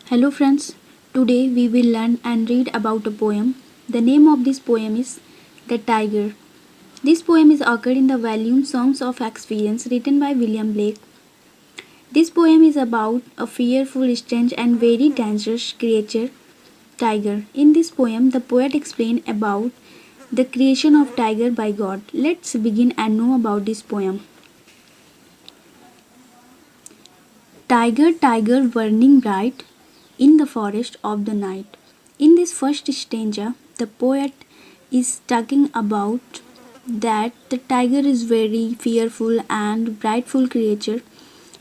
Hello friends, today we will learn and read about a poem. The name of this poem is The Tiger. This poem is occurred in the volume Songs of Experience written by William Blake. This poem is about a fearful, strange and very dangerous creature, tiger. In this poem, the poet explains about the creation of tiger by God. Let's begin and know about this poem. Tiger, tiger burning bright in the forest of the night. In this first stanza, the poet is talking about that the tiger is very fearful and brightful creature.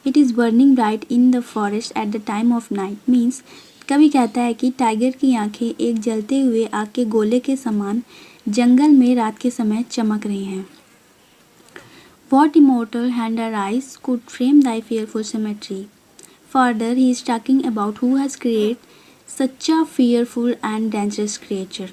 It is burning bright in the forest at the time of night. Means कवि कहता है कि tiger की आंखें एक जलते हुए आग के गोले के समान जंगल में रात के समय चमक रही हैं. What immortal hand or eyes could frame thy fearful symmetry? Further, he is talking about who has created such a fearful and dangerous creature.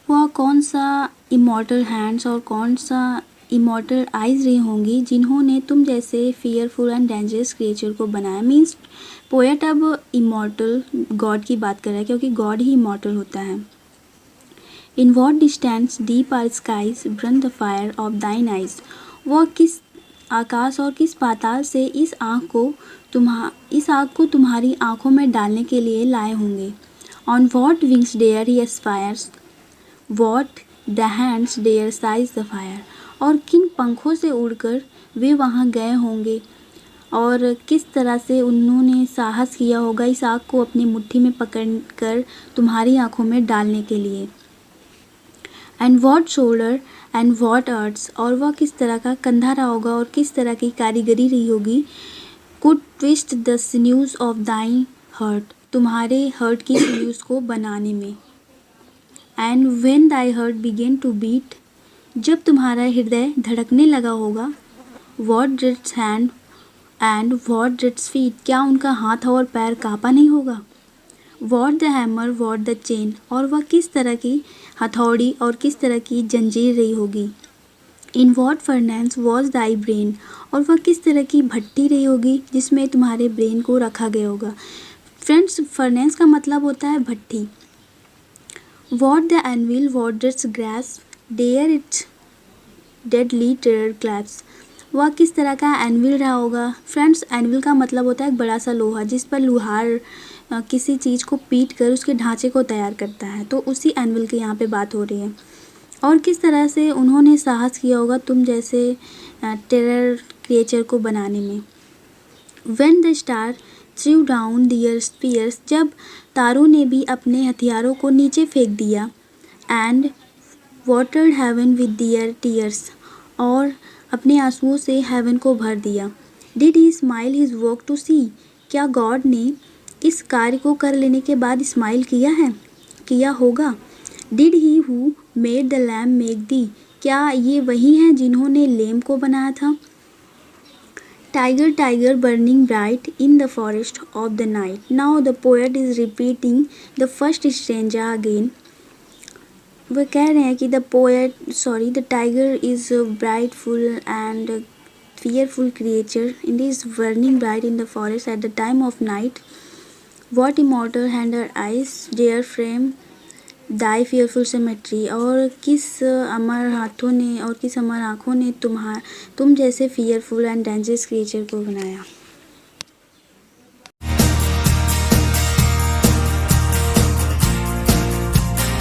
वह कौन सा इमॉर्टल हैंड्स और कौन सा इमॉर्टल आइज रही होंगी जिन्होंने तुम जैसे fearful and dangerous creature को बनाया. मीन्स पोएट अब इमॉर्टल गॉड की बात कर रहा है क्योंकि गॉड ही इमॉर्टल होता है. In what distance deep are skies burn the fire of thine eyes? वह किस आकाश और किस पाताल से इस आग को तुम्हारी आंखों में डालने के लिए लाए होंगे. On what wings dare he aspires? What the hands dare seize the fire? और किन पंखों से उड़कर वे वहाँ गए होंगे और किस तरह से उन्होंने साहस किया होगा इस आग को अपनी मुट्ठी में पकड़कर तुम्हारी आंखों में डालने के लिए. And what shoulder and what arts और वह किस तरह का कंधा रहा होगा और किस तरह की कारीगरी रही होगी. Could twist the सिन्यूज of thy hurt तुम्हारे हर्ट की सिन्यूज को बनाने में. And when Dai hurt begin to beat जब तुम्हारा हृदय धड़कने लगा होगा. What डिड्स hand and what डिड्स feet क्या उनका हाथ और पैर काँपा नहीं होगा. What the hammer what the chain और वह किस तरह की हथौड़ी और किस तरह की जंजीर रही होगी. In what furnace was thy brain और वह किस तरह की भट्टी रही होगी जिसमें तुम्हारे ब्रेन को रखा गया होगा. फ्रेंड्स, फर्नेंस का मतलब होता है भट्टी. वॉट द एनविल वॉट डिड्स grasp dare its deadly terror clasp वह किस तरह का एनविल रहा होगा. फ्रेंड्स, एनविल का मतलब होता है एक बड़ा सा लोहा जिस पर लुहार किसी चीज़ को पीट कर उसके ढांचे को तैयार करता है. तो उसी एनविल की यहाँ पे बात हो रही है. और किस तरह से उन्होंने साहस किया होगा तुम जैसे टेरर क्रिएचर को बनाने में. When the star threw down their spears जब तारों ने भी अपने हथियारों को नीचे फेंक दिया. And watered heaven with their tears और अपने आंसुओं से हेवन को भर दिया. Did he smile his work to see क्या गॉड ने इस कार्य को कर लेने के बाद स्माइल किया होगा. Did he who made the lamb make thee क्या ये वही हैं जिन्होंने लेम को बनाया था. Tiger tiger burning bright in the forests of the night. Now the poet is repeating the first stanza again. वह कह रहे हैं कि the tiger is brightful and fearful creature. It is burning bright in the forest at the time of night. What immortal hand or eyes dare frame thy fearful symmetry? और किस अमर हाथों ने और किस अमर आँखों ने तुम जैसे fearful and dangerous creature को बनाया.